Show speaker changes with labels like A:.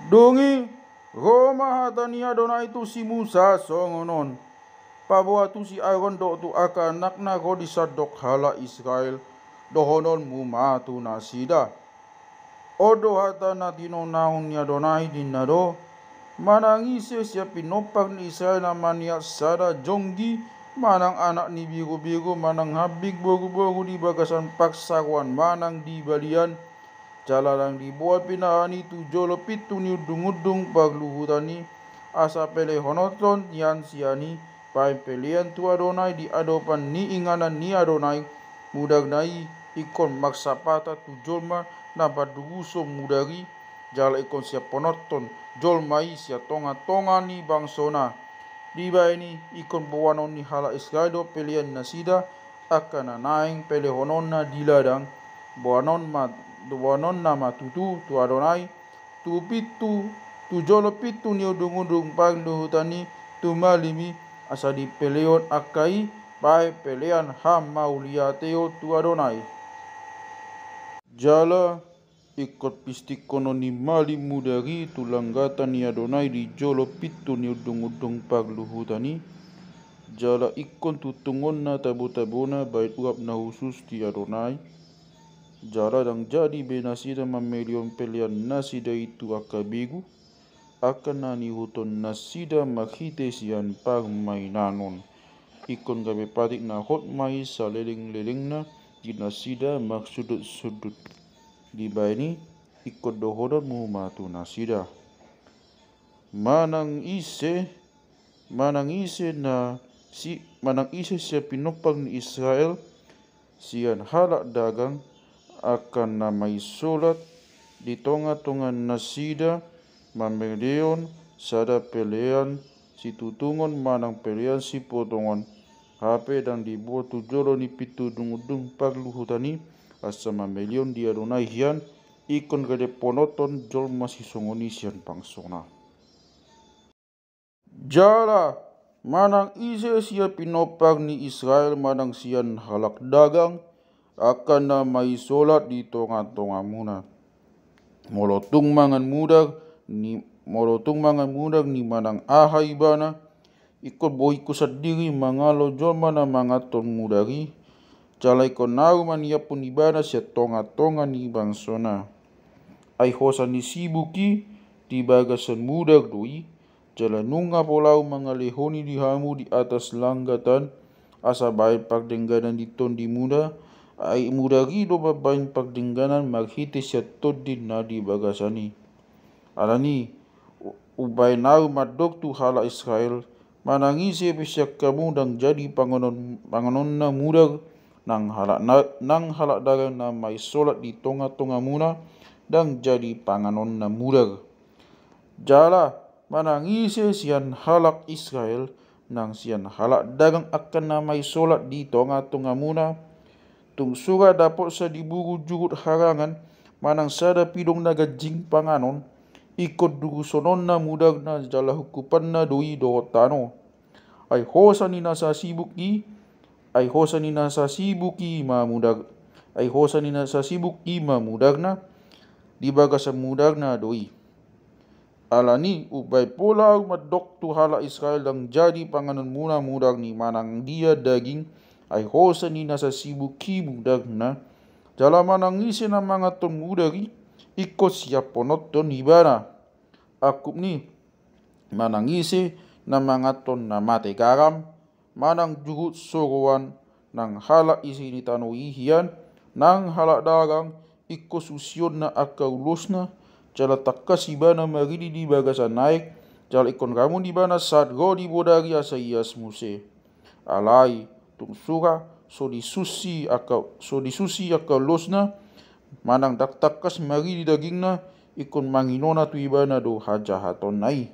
A: Dongi Roma hatani Adonai tu si Musa songonon. Pabuat tu si Aaron dok tu akan nakna rodi sadok hala Israel dohonon mumatu nasida. Odo hatana tino naun ni Adonai dinado. Manangise siya pinopak ni Israel na maniak sada jonggi. Manang anak ni biru-biru, manang habig bogu-bogu di bagasan paksawan, manang di balian. Jalalang dibuat pinahani tu jolopit tu ni udung-udung pagluhutani. Asa pele honoton tian siani. Pai pelian tu Adonai di adopan ni inganan ni Adonai. Mudag nai ikon maksapata tu jolma na baduguso mudari. Jala ikon siap ponoton jolmai siap tonga-tonga ni bangsona. Diba ini ikon bawanon ni hala Israel pelian nasida akan naing pele honon na diladang bawanon nama tutu tu Adonai tu pitu tu jolo pitu ni udung-udung pagluhutani tu malimi asa di peleon akai pai pelean ham mauliateo tu Adonai. Jala ikut pistik kono ni mali mudari tulanggatan ni Adonai di jolo pitu ni udung-udung pagluhutani. Jala ikon tutungon na tabu-tabuna bait uap na khusus di Adonai. Jala dang jadi benasida mamelion pelian nasida itu akabigu. Akan nani huton nasida makhite sian pagmainanon. Ikon gabe patik na hot mai saleling-leling na di nasida maksudut-sudut. Di baini ikut dohodon mumatu nasida. Manang ise siya pinopag ni Israel sian halak dagang akan namai solat di tonga-tonga nasida mameleon sada pelean si tutungon manang pelean si potongon hape dan dibuat tujolo ni pitu dung-dung pagluhutani asa mamelion di Adonai hian ikon gade ponoton jol masih songoni sian pangsona. Jala manang ise siya pinopag ni Israel manang sian halak dagang akan na may solat di tonga-tonga muna. Molotung mangan mudag ni manang ahay bana ikut boy kusadiri mangalo jolma na mangaton mudari. Jala ikon nau mania pun ibana siya tonga-tonga ni bangsona. Ay hosa ni sibuki di bagasan mudag doi. Jala nunga polau mangalehoni di hamu di atas langgatan asa baik pagdengganan di ton di muda. Ay mudagi do babain pagdengganan maghiti siya todin na di bagasani. Alani ubay nau madok tu hala Israel manangisi bisyak kamu dang jadi panganon na mudag nang halak dagang na may solat di tonga-tonga muna dang jadi panganon na mudag. Jala manangisi sian halak Israel nang sian halak dagang akan na may solat di tonga-tonga muna. Tung sura dapat sa diburu jugut harangan manang sada pidong na gajing panganon ikut dugusonon na mudag na jala hukupan na doi dohotano. Ay hosa ni nasa sibuki mudag na di bagasa mudag na doi. Alani ubay pola madok tu hala Israel dang jadi panganon muna mudag ni manang dia daging ay hosa ni nasa sibuki mudag na jala manangisi na mga ton mudagi ikot siya ponoton ibana akup ni manangisi na mga ton na mate garam manang jugut sorowan nang halak isi ni tanoihian nang halak dagang ikot susyon na akaulos na jala takas ibana maridi di bagasan naik jala ikon kamu di bana saat godi bodagi asa ias muse alai tung sura so disusi akau losna manang daktakas mari di dagingna ikon manginona tu ibana do hajahaton nai.